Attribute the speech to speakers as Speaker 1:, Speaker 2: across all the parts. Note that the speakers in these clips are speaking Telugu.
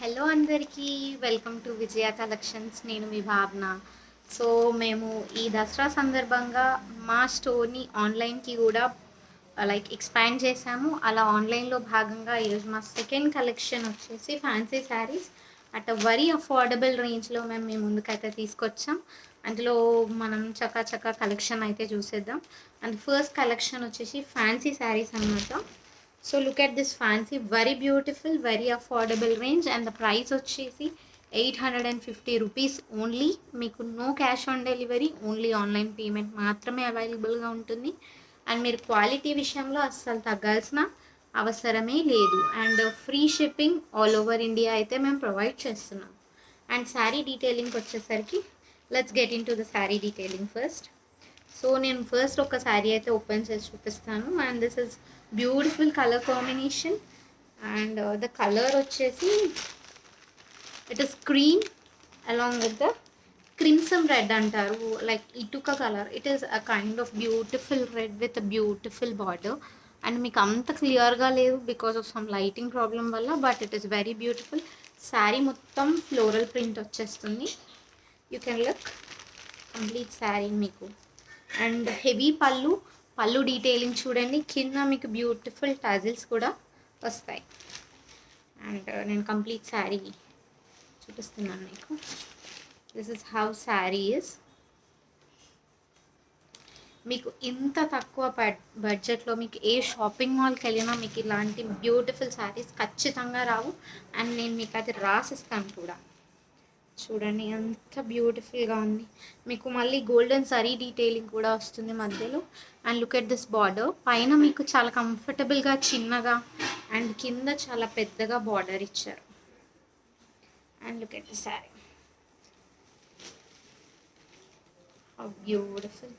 Speaker 1: హలో అందరికీ, వెల్కమ్ టు విజయ కలెక్షన్స్. నేను మీ భావన. సో మేము ఈ దసరా సందర్భంగా మా స్టోర్ని ఆన్లైన్కి కూడా ఎక్స్పాండ్ చేసాము. అలా ఆన్లైన్లో భాగంగా ఈరోజు మా సెకండ్ కలెక్షన్ వచ్చేసి fancy saris at very affordable రేంజ్లో మేము మీ ముందుకైతే తీసుకొచ్చాం. అందులో మనం చకా కలెక్షన్ అయితే చూసేద్దాం. అండ్ ఫస్ట్ కలెక్షన్ వచ్చేసి ఫ్యాన్సీ శారీస్ అన్నమాట. So look at this fancy, very beautiful, very affordable range, and the price వచ్చేసి 850 rupees ఓన్లీ. మీకు no cash on delivery, only online payment మాత్రమే అవైలబుల్గా ఉంటుంది. అండ్ మీరు క్వాలిటీ విషయంలో అస్సలు తగ్గాల్సిన అవసరమే లేదు. And free shipping all over India అయితే మేము ప్రొవైడ్ చేస్తున్నాం. అండ్ శారీ డీటెయిలింగ్కి వచ్చేసరికి let's get into the saree detailing first. So నేను ఫస్ట్ ఒక శారీ అయితే ఓపెన్ చేసి చూపిస్తాను. And this is beautiful colour combination. And the colour వచ్చేసి it is cream along with the crimson red అంటారు, లైక్ ఇటుక colour. It is a kind of beautiful red with beautiful border. And మీకు అంత క్లియర్గా లేదు because of some lighting problem వల్ల, but it is very beautiful. Saree మొత్తం ఫ్లోరల్ ప్రింట్ వచ్చేస్తుంది. You can look complete saree మీకు. అండ్ హెవీ పళ్ళు డీటెయిలింగ్ చూడండి. కింద మీకు బ్యూటిఫుల్ టజిల్స్ కూడా వస్తాయి. అండ్ నేను కంప్లీట్ శారీ చూపిస్తున్నాను మీకు. This is how sari is. మీకు ఇంత తక్కువ బడ్జెట్లో మీకు ఏ షాపింగ్ మాల్కి వెళ్ళినా మీకు ఇలాంటి బ్యూటిఫుల్ శారీస్ ఖచ్చితంగా రావు. అండ్ నేను మీకు అది రాసిస్తాను కూడా. చూడండి ఎంత బ్యూటిఫుల్గా ఉంది. మీకు మళ్ళీ గోల్డెన్ సరీ డీటెయిలింగ్ కూడా వస్తుంది మధ్యలో. And look at this border. పైన మీకు చాలా కంఫర్టబుల్గా చిన్నగా అండ్ కింద చాలా పెద్దగా బార్డర్ ఇచ్చారు. And look at the saree, how beautiful.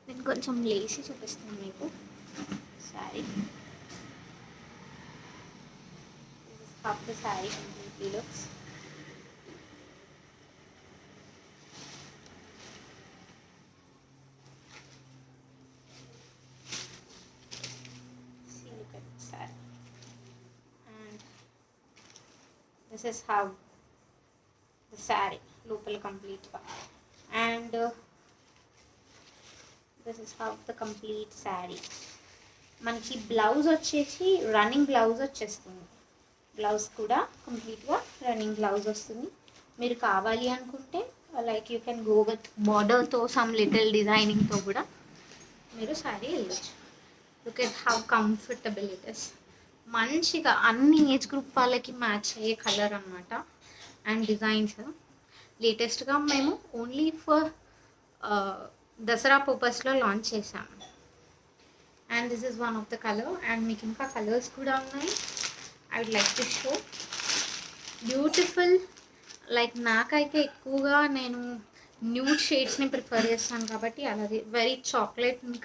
Speaker 1: నేను కొంచెం లేసి చూపిస్తాను మీకు saree. How the saree completely looks. This is how the saree లోపల కంప్లీట్గా. And this is how the complete saree. మనకి బ్లౌజ్ వచ్చేసి రన్నింగ్ బ్లౌజ్ వచ్చేస్తుంది. బ్లౌజ్ కూడా కంప్లీట్గా రన్నింగ్ బ్లౌజ్ వస్తుంది. మీరు కావాలి అనుకుంటే like you can go with బార్డర్తో సమ్ లిటిల్ డిజైనింగ్తో కూడా మీరు శారీ వెళ్ళచ్చు. Look at how comfortable it is. మంచిగా అన్ని ఏజ్ గ్రూప్ వాళ్ళకి మ్యాచ్ అయ్యే కలర్ అనమాట. అండ్ డిజైన్స్ లేటెస్ట్గా మేము ఓన్లీ ఫర్ దసరా పర్పస్లో లాంచ్ చేసాము. And this is one of the colour. And మీకు ఇంకా కలర్స్ కూడా ఉన్నాయి. I would like to show. Beautiful. Like నాకైతే ఎక్కువగా నేను న్యూడ్ షేడ్స్ని ప్రిఫర్ చేస్తాను కాబట్టి అలాగే very chocolate and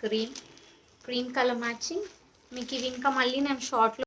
Speaker 1: cream colour matching. మీకు ఇవి ఇంకా మళ్ళీ నేను షార్ట్లో